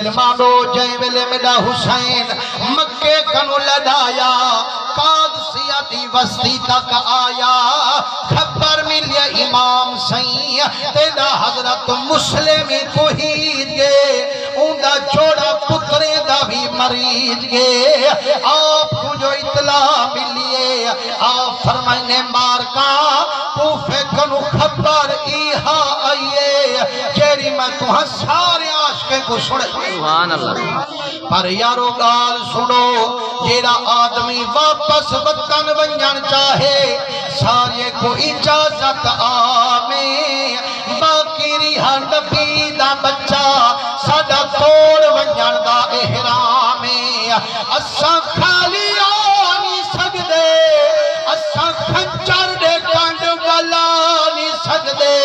مانو جائے ویلے میرا حسین مکے کنو لڑایا قادسیہ دی وسطی تک آیا خبر ملیا امام سائیں تیرا حضرت مسلم توحید گے اوندا چھوڑا پترے دا بھی مریض گے آپ کو جو اطلاع ملیے آپ فرمائنے مارکا کوفے کنو خبر ایہا آئیے جیری میں تمہیں سارے عاشقیں کو سنے سبحان اللہ پر یارو گال سنو جیڑا آدمی واپس وطن ونجن چاہے سارے کو اجازت آمیں باقی ریحہ نبی دا بچہ ساڑا توڑ ونجن دا احرامیں اساں خالی آنی سکدے اساں خنچر دے کنڈ والا نہیں سکدے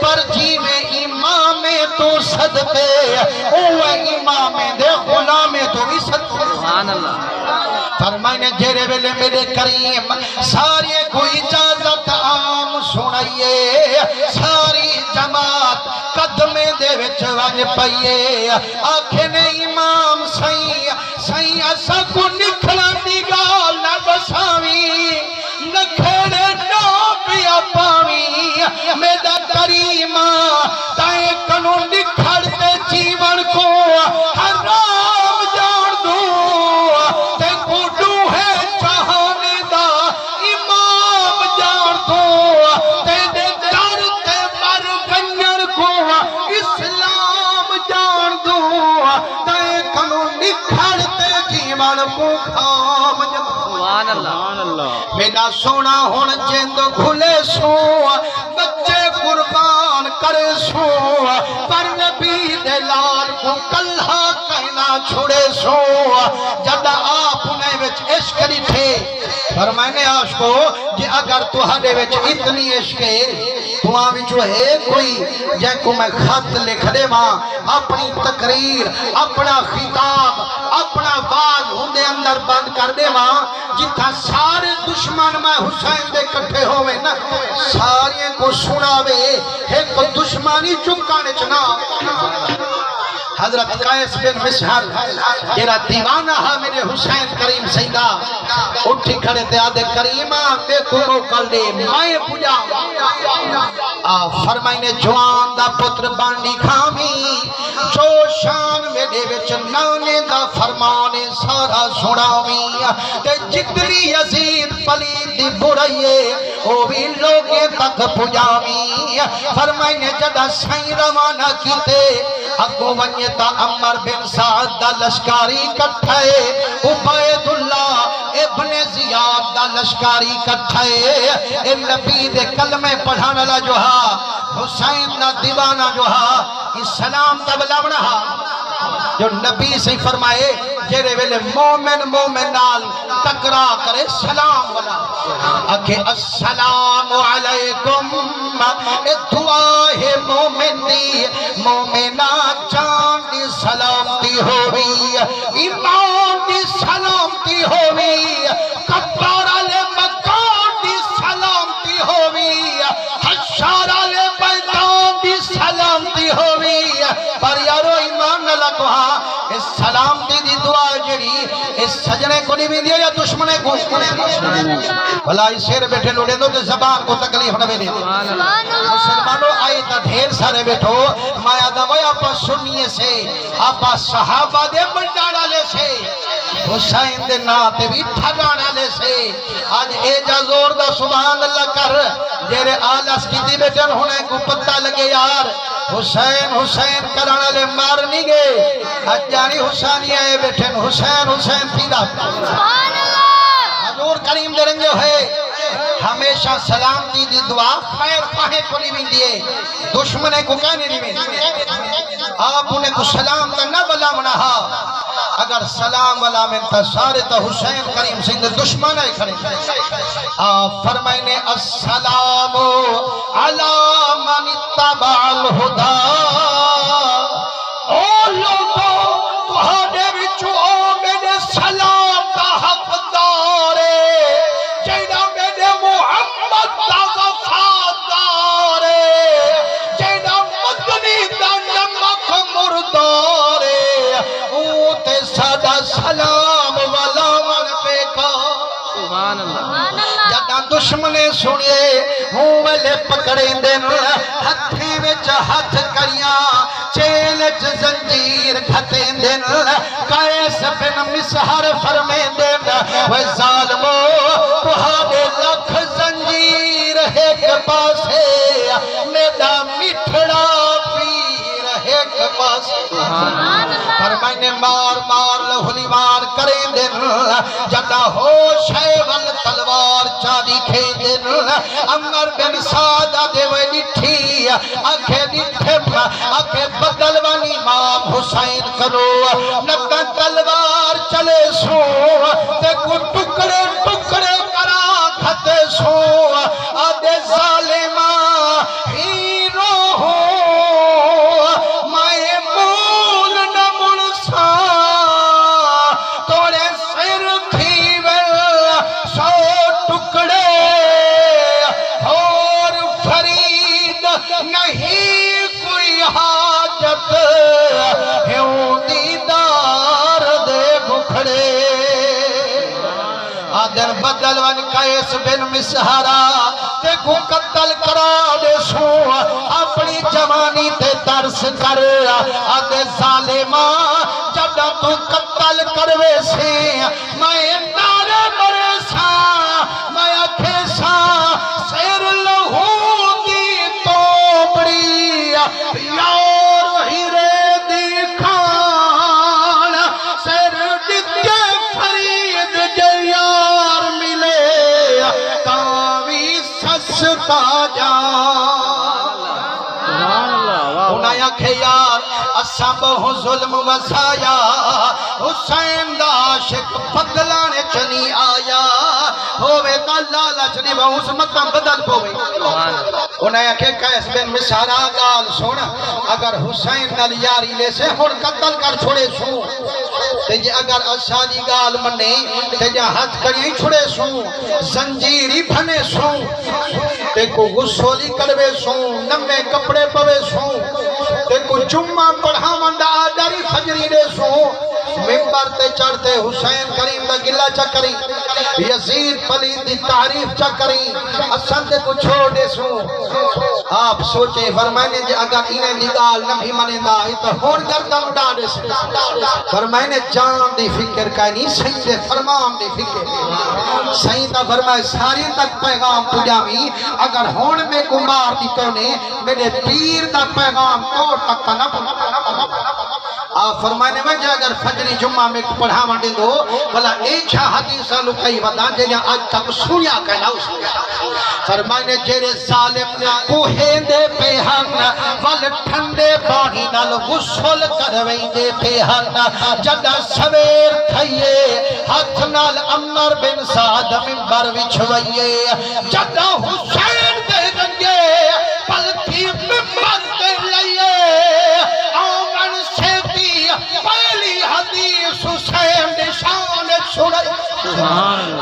پر جی میں امام تو صدقے اوہ امام دے غلام تو بھی صدقے سبحان اللہ فرمائنے جیرے ویلے میرے کریم ساری کو اجازت عام سنائیے ساری جماعت قدمے دے وچ ونج پئیے آنکھیں نے امام سائیں اسا کو نکھلا دی گال نہ بساوی نہ کھڑے نہ پیا پاوی میرا کریم تائیں کنو نکھڑتے جیون کو حرام جان دو تے گوڈو ہے چاہانے دا امام جان دو تے دے در تے مر گنجر کو اسلام جان دو تے کنو نکھڑتے جیون کو خام جان سبحان اللہ میرا سونا ہون جند گھلے سو بچے قربان کرے سو پر نبی دلال کو کلہا کہنا چھوڑے سو جب آپ انہیں وچ عشق نہیں تھے فرمائنے عاشقو کہ اگر تو ہڈے وچ اتنی عشق ہے تو آوی جو ہے کوئی جن کو میں خط لکھ دے ماں اپنی تقریر اپنا خطاب اپنا باز ہوندے اندر بند کر دے ماں جتھا سارے دشمن میں حسین دے کٹھے ہوئے نا سارے کو سناوے ایک دشمانی چمکانے چنا حضرت قیس بن مسہر جیرا دیوانہ ہے میرے حسین کریم سیدہ اٹھی کھڑے تے آدھے کریمہ بے کو موقع دے میں پوجا فرمائنے جوان دا پتر بانڈی کھامی جو شان میرے وچ نانے دا فرمانے سارا سناوی تے جتنی یزید پلید دی برائیے وہ بھی لوگے تک پجاوی فرمائنے جدہ سائیں روانہ کیتے اگو ونیتا عمر بن سعد دا لشکاری کٹھائے عبید اللہ ابن زیاد دا لشکاری کٹھائے اے نبی دے کلمے پڑھانا لا جو ہا حسین دا دیوانہ جو ہا اسلام دا بلاونا ہا جو نبی سے فرمائے جیرے ویلے مومن نال تکرا کرے سلام والا اکھے السلام علیکم دعا ہے مومن دی مومنہ جان دی سلامتی ہوئی ایمان دی سلامتی ہوئی کبار علی مکان دی سلامتی ہوئی حشار علی بیدان دی سلامتی ہوئی پر یارو ایمان نہ لکوہا اس سلامتی دی دعا جڑی اس سجنے کو نہیں بھی دیا یا دشمنے کو بھلا اس شیر بیٹھے لوڑے دو تو زبان کو تکلیف نہ بھی دیا مسلمانوں آئی تا ڈھیر سارے بیٹھو مایا دوائی آپا سنیے سے آپا صحابہ دے بندانا لے سے حسین دے ناتے بھی ٹھگانا لے سے آج ایجا زور دا سبحان اللہ کر جیرے آلس کی دی بیٹھن ہونے کو پتہ لگے یار حسین کرانا لے مار نہیں گئے آج جانی حسینی آئے بیٹھن حسین تھی دا حضور کریم دے رنگے ہے ہمیشہ سلام دی دعا خیر پاہے کو نہیں بھی دیئے دشمنے کو کہنے نہیں بھی آپ انہیں کو سلام تا نہ بلا منہا اگر سلام والا میں سارے تا حسین کریم سنگ دشمن ہے کھڑے آپ فرمائنے السلام علی من اتبع الہدا او لوگوں تہانے بچو میرے سلام کا حق دارے جینا میرے محمد دا وفات دارے جینا مدنی دا نمک مردارے دشمنے سنے ہوں ویلے پکڑیں دن ہتھیں وچ ہتھ کریاں چیلچ زنجیر گھتیں دن قیس بن مسہر فرمیں دن وہ ظالمو تہاڈے لکھ زنجیر ایک پاسے میرا مٹھڑا پیر ایک پاسے فرمائنے مار مار لہلی مار کریں دن جدا ہو شیول تلوار چاری کھیں دن عمر بن سادہ دے وے ڈٹھی آکھے ڈٹھم آکھے بدلوانی امام حسین کرو نکا تلوار چلے سو تے کو ٹکڑے ٹکڑے کرا کھتے سو آدھے ظالمہ ہیرو ہو نہیں کوئی حاجت ہوں دیدار دے بکھڑے آدر بدل ون قیس بن مسہرہ تے کو قتل کرا دے سو اپنی جوانی تے ترس کر آدھے ظالمہ جب تو قتل کروے سے میں نارے مرے سا میں اکھے سا سیر لہو یار ہیرے دی کھان سر ڈکے فرید جے یار ملے کاوی سستا جان انہیں آکھے یار اساں بہو ظلم وسایا حسین دا عاشق بدلانے چنی آیا ہووے دا لالچ نہیں وہ اس مطلب بدل پوے انہیں آکھے قیس بن مسہرہ گال سن اگر حسین نال یاری لے سے ہون قتل کر چھوڑے سو تیجے اگر اشاری گال منے تیجے ہاتھ کریے چھوڑے سو زنجیری بھنے سو تے کو غسولی کروے سو نمے کپڑے پوے سو تے کو جمعہ پڑھا منڈا آداری فجری دے سو ممبر تے چڑھتے حسین کریم دا گلہ چا کریں یزید پلید دی تعریف چا کریں اصل تے کو چھوڑ دے سو آپ سوچیں فرمائنے جے اگر انہیں نگال نبی منے دا تو ہون گردن اڑا دے سو فرمائنے جان دی فکر کا نہیں سید فرمان دی فکر سیدہ فرمائے ساری تک پیغام پجامی اگر ہون میں کو مار دی تونے میرے پیر دا پیغام تو تک نہ آپ فرمانے میں جا اگر فجری جمعہ میں پڑھا مانڈے دو بلا ایچھا حدیثہ لکھائی ودان جے جا آج تک سنیا کہنا اس فرمانے جیرے ظالم کوہیں دے پیہن وال ٹھنڈے پانی نال غسل کرویں دے پیہن جدہ سویر تھئیے ہاتھ نال عمر بن سعد منبر وچھوئیے جدہ حسین دے رنگے پلتھی منبر دے لئیے آمن سے پہلی حدیث حسین نشان چھوڑائی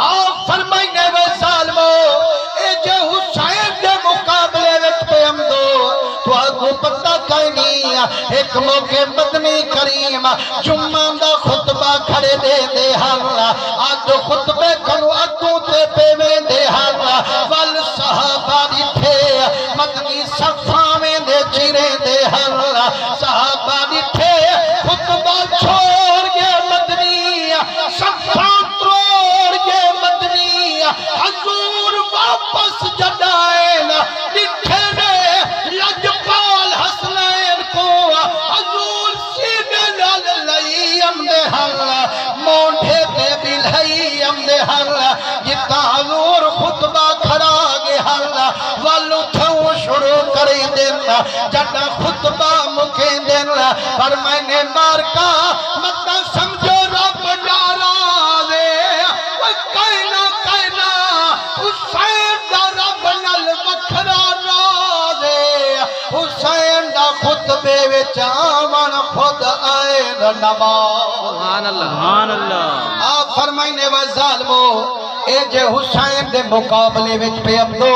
آپ فرمائنے وہ ظالمو اے جو حسین دے مقابلے وچ پہ ہم دو تو آگو پتہ کائنی ایک موقع مدنی کریم جمعہ دا خطبہ کھڑے دے دے ہم آج خطبے کنو اگو تے پہ میں دے ہم وال صحابہ دیٹھے مدنی صفحہ میں دے چیرے دے ہم صحابہ دیٹھے خطبہ چھوڑ گے مدنی صفحہ توڑ گے مدنی حضور واپس جدائیں لکھے نے لجپال حسنین کو حضور سیدھے لال لئیم دے حل مونڈے دے بلہیم دے حل جتا حضور خطبہ کھڑا گے حل والو تھو شروع کریں دینا جتا خطبہ مکیں دینا پر میں نے مار کا مطلب سمجھو رب ڈارا دے کائنا کائنا حسین دا رب نل وکھرا را دے حسین دا خطبے وچ آمن خود آئے نماز سبحان اللہ سبحان اللہ آپ فرمائنے و ظالمو اے جے حسین دے مقابلے وچ پہ اب دو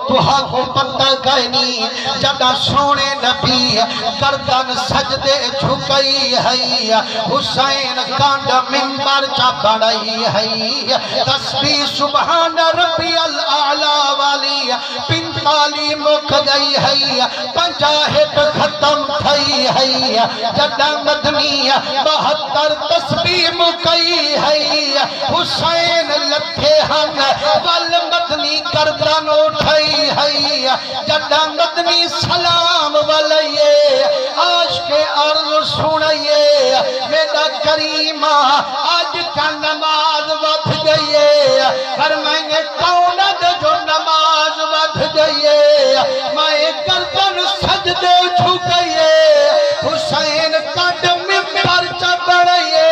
تو کو پتہ کہنی جدا سونے نبی گردن سجدے جھکئی ہے حسین کانڈ منبر چا بڑھئی ہے تسبیح سبحان ربی الاعلی والی 45 مک گئی ہے 50 ختم تھئی ہے جدا مدنی 72 تسبیح مکئی ہے حسین لکھے ہن ول مدنی گردن اٹھئی ہے جدا مدنی سلام والئیے عاشق عرض سنئیے میرا کریمہ آج کا نماز وقت گئیے فرمائیں کونت جو نماز وقت گئیے میں گردن سجدے جھکئیے حسین کٹ ممبر چبڑئیے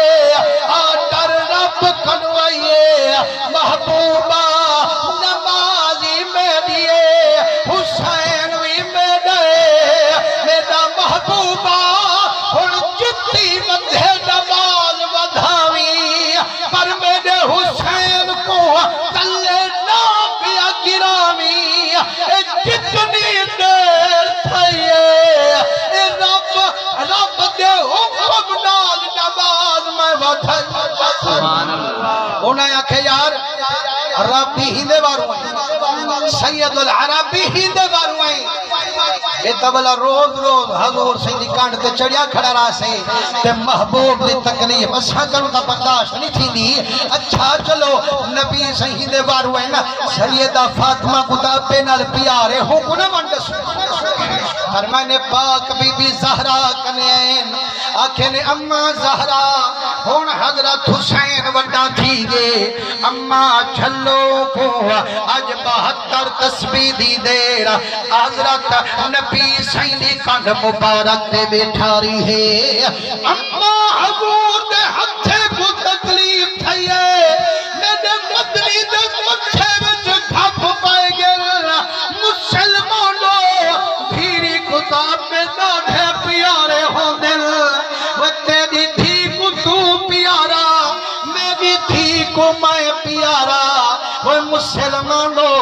آٹر رب کنوئیے محبوبہ نمازی میں دیئے حسین بھی میں دے میرا محبوبہ ہن جتی مدھے نماز ودھاوی پر میرے حسین کو تلے نہ پیا گرامی جتنی دیر تھئیے رب دے حکم نال نماز میں ودھائی سبحان اللہ انہیں آکھے یار عربی ہندے باروائیں سید العربی ہندے باروائیں یہ تبلا روز روز حضور سیدی کانڈ تے چڑیا کھڑا رہا سے تے محبوب دی تکلیف اساں کروں تا برداشت نہیں تھی دی اچھا چلو نبی سیدے باروائیں نا سیدہ فاطمہ کو تا پینال پیارے ہو کو نہ منڈس فرمائنے پاک بی بی زہرا کنین آکھیں اماں زہرا ہون حضرت حسین وڈا تھی گے اماں جھلو کو آج 72 تسبیح دی دیر حضرت نبی سیدی کانڈ مبارک دے بیٹھاری ہے اماں حضور دے ہتھے کو تکلیف تھئیے میرے مدنی دے مچھے وچ گھپ پائے گل مسلمانوں دھیری کتاب میں دادھے پیارے ہوں دل وہ تیری دھی کو تو پیارا میری دھی کو میں پیارا وہ مسلمانوں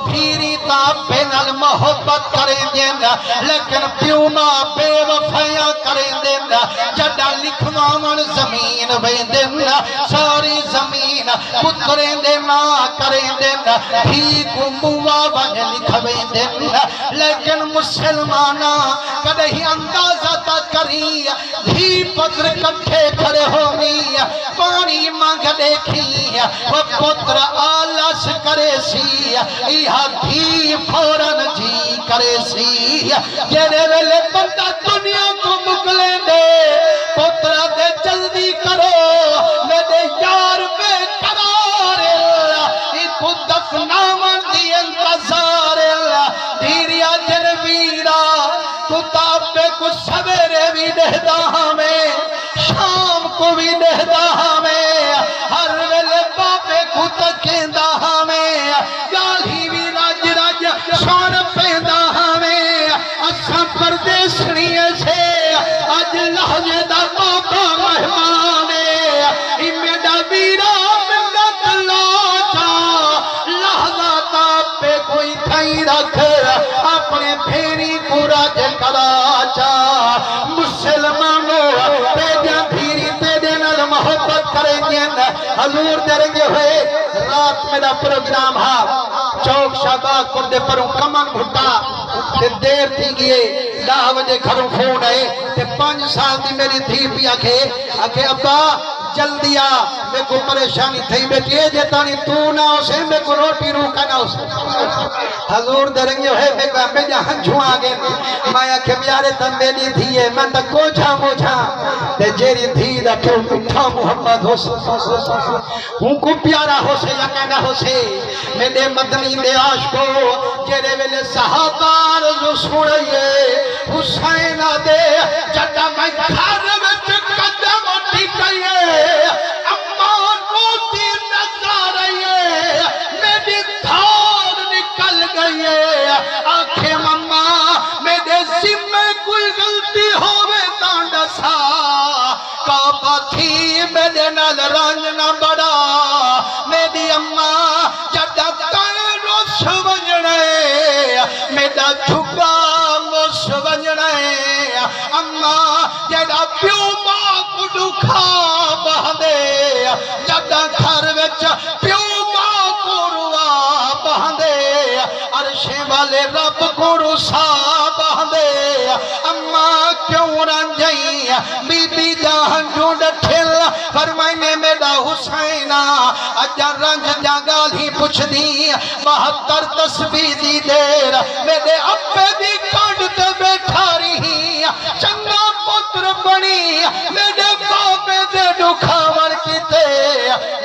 دھیری تا پینل محبت کریں دین لیکن پیوما بے وفیاں کریں دین جڑا لکھوامن زمین وین دین ساری زمین پتریں دینا کریں دین دھی کو موا بن لکھویں دین لیکن مسلمانہ کدہی اندازہ تا کری دھی پتر کٹھے کھڑے ہونی پانی مانگ دیکھی وہ پتر آلس کرے سی یہاں دھی فوراں جی کرے سی جیرے ویلے بندہ دنیا کو مکلے دے پتر دے جلدی کرو میرے یار بے قرار ایکو دفناون دی انتظار دھیریا جنویرہ کتاب پہ کچھ سویرے بھی دہدا ہمیں شام کو بھی دہدا ہمیں ہر ویلے باپے کو تکیندہ ہمیں گالی بھی راج راج شان پیندہ ہمیں اساں پردیسنیے سے آج لحظے دا موقع مہمانے امیدہ ویرہ منت لاچا لحظہ تا پہ کوئی تھائی رکھ اپنے پھیری کو راج کراچا مسلمانوں پیجاں دھیری پیجاں نال محبت کریں گے حضور دیں گے ہوئے رات میرا پروگرام ہاں چوک شاہباگ پردے پروں کمن بھٹا تے دیر تھی گئے 10 بجے گھروں فون آئے تے 5 سال دی میری دھی بھی آکھے ابا جلدی آ میں کو پریشانی تھی بیٹی ہے جتانی تو نہ اسے میں کو روٹی روکا نہ اسے حضور درنگے ہوئے میں کو ہمیں جہاں جھوں آگے میں آکھے بیارے تم میری دھی ہے میں تک کو جھا مجھا تے جیری دھی دا کیوں مٹھا محمد ہو سے ہوں کو پیارا ہو سے یا کہنا ہو سے میرے مدنی دے عاشقو جیرے ویلے صحابہ رضو سوڑیے حسین دے جڑا میں گھر میں قدم ٹکائیے امان روتی نظر آئیے میری دھار نکل گئیے آنکھیں مما میرے ذمہ کوئی غلطی ہوئے تانڈا سا کعبہ تھی میرے نال رنج نہ بڑا میری اماں جڑا کائن رو سمجھنے کھا بہندے جدا گھر وچ پیو ماں کو روا بہندے عرشے والے رب کو رسا بہندے اما کیوں رنجئی بی بی جہاں ڈھونڈ ٹھل فرمائنے میرا حسینہ اجا رنج جاگال ہی پوچھ دی 72 تسبیح دی دیر میرے اپے دی کانڈ تے بیٹھا رہی چنگا پتر بنی میرے باپے دے دکھاور کیتے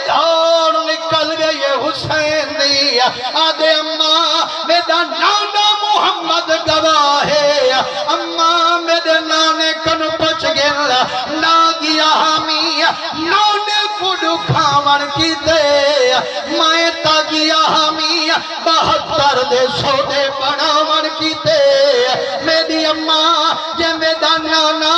جان نکل گئے حسین دی آدھے اماں میرا نانا محمد گواہ ہے اماں میرے نانے کن پچ گل نا گیا ہمی نانے کو دکھاور کیتے مائے تا گیا ہمی 72 دے سودے بڑھاور کیتے میری اماں جے میرا نانا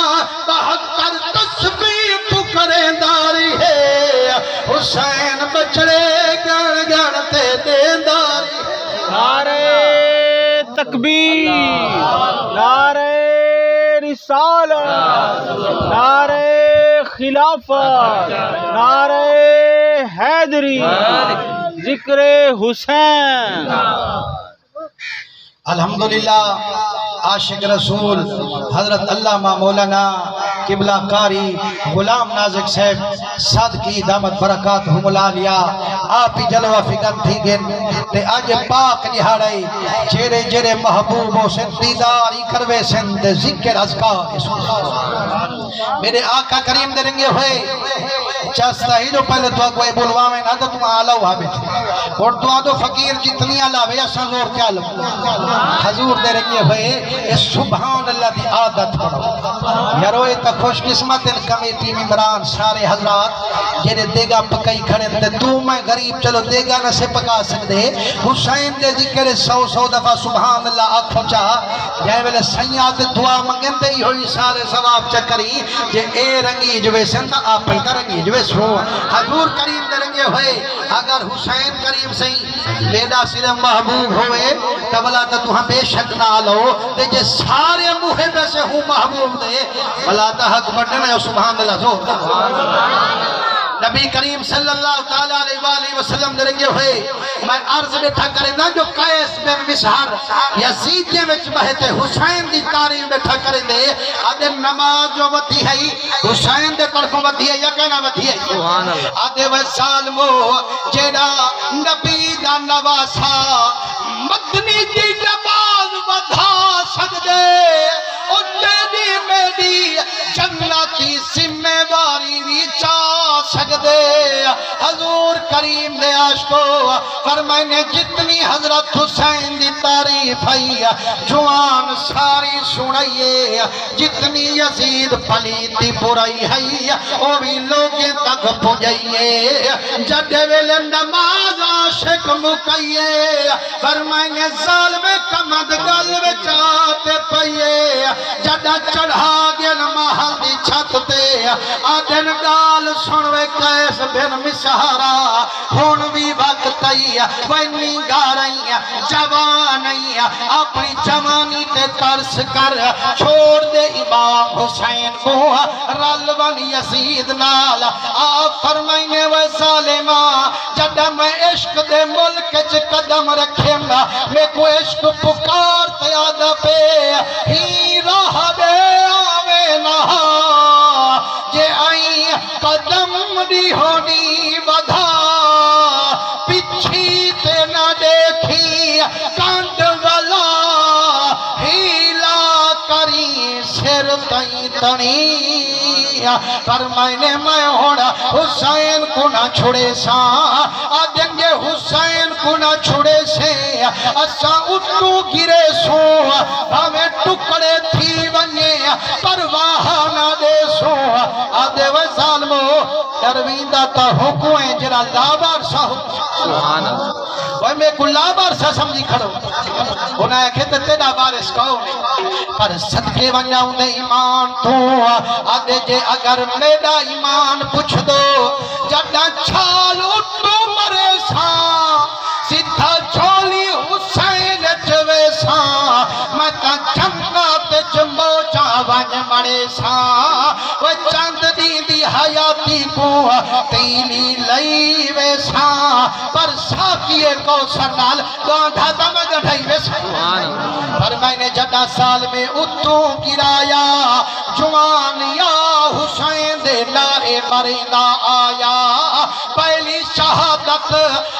72 تسبیح پکرے داری ہے حسین بچڑے گن گن تے دینداری نعرہ تکبیر، نعرہ رسالت، نعرہ خلافت، نعرہ حیدری، ذکر حسین۔ الحمدللہ عاشق رسول حضرت علامہ مولانا قبلہ قاری غلام نازک صاحب صدقی دامت برکات ہم العالیہ آپ ہی جلوہ فکر تھی گن تے آج پاک نہاڑائی چیرے جیرے محبوبوں سے دیداری کروے سند ذکر اذکار میرے آقا کریم درنگے ہوئے چاہتا ہی جو پہلے تو کوئی بلواویں نہ تو تم آلہ وہاں بیٹھے اور تو آدھو فقیر جتنی آلہ بھیا سنزور کیا لگ حضور دے رنگے ہوئے اس سبحان اللہ دی عادت پڑھو یاروئے تا خوش قسمت ان کمیٹی ممبران سارے حضرات جیرے دیگا پکائی کھڑے دے تو میں غریب چلو دیگا نہ سے پکا سکتے حسین دے ذکر 100 دفعہ سبحان اللہ آنکھوں چاہ جائے ویلے سیاد دعا منگن دے ہی ہوئی سارے ثواب چکری جے اے رنگی جوے سنتا آپ پہتا رنگی جوے سو حضور کریم دے رنگے ہوئے اگر حسین کریم سے لیدہ صرف محبوب ہوئے تبلا تو ہم بے شک نہ لو دے جے سارے محبے سے ہوں محبوب دے بلا تا حق بڑھنے ہے سبحان اللہ سو نبی کریم صلی اللہ تعالیٰ علیہ وسلم درنگے ہوئے میں عرض بیٹھا کرے نا جو قیس بن مسحر یزید کے وچ بہتے حسین دی تعریف بیٹھا کرے دے آدھے نماز جو ودھی ہے حسین دے طرفوں ودھی ہے یا کہنا ودھی ہے آدھے وہ ظالمو جیڑا نبی دا نواسا مدنی دی نماز ودھا سکدے اور تیری میری جنتی ذمہ واری بھی چاہ سکدے حضور کریم دے عاشقو فرمائنے جتنی حضرت حسین دی تعریف ہے جوان ساری سنائیے جتنی یزید پلید دی برائی ہے او بھی لوگیں تک پہنچائیے جڑے ویلے نماز عاشق مکئیے فرمائنے ظالم کمد قلب چاہتے پئیے جڑا چڑھا گیا محل دی چھت تے آدن گال سنوے قیس بن مسحرا ہون بھی وقت آئی وینی گارئی جوانی اپنی جوانی تے ترس کر چھوڑ دے امام حسین کو رلون یزید نال آپ فرمائنے و ظالمہ جڑا میں عشق دے ملک چ قدم رکھیں گا میں کو عشق پکار تے آدھا پہ ہی راہ دے آوے نہا جے آئی قدم دی ہونی ودھا پچھی تے نہ دیکھی کانڈ والا ہیلا کری سر تئی تنی فرمائنے میں ہونا حسین کو نہ چھوڑے سا آدھیں گے حسین کو نہ چھوڑے سے اسا اتو گرے سو ہمیں ٹکڑے تھی ونیے پرواہ نہ دے سو آدھے وہ ظالمو درویندہ تا حکویں جرا لابار سا سبحان اللہ وہ میں کو لابار سا سمجھی کھڑو انہیں ایکھے تے تیڑا بارس کہو پر صدقے ونیاؤں دے ایمان تو آدھے جے اگر میرا ایمان پوچھ دو جڑا چھال اٹھو مرے سا سدھا چھولی حسین جوے سا میں تا جنات جمبو چاوان مرے سا وہ چاند دی دی حیاتی کو تیلی لئی ویساں پر ساکیے کو سرنال گانڈھا دم گڑھائی ویساں فرمائنے جڑا سال میں اتوں گرایا جوان یا حسین دے نارے مرینہ آیا پہلی شہادت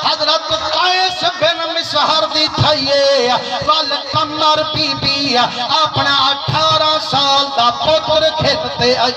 حضرت قیس بن مسہر دی تھائیے والقمر بی بی اپنا 18 سال دا پتر کھلتے آئی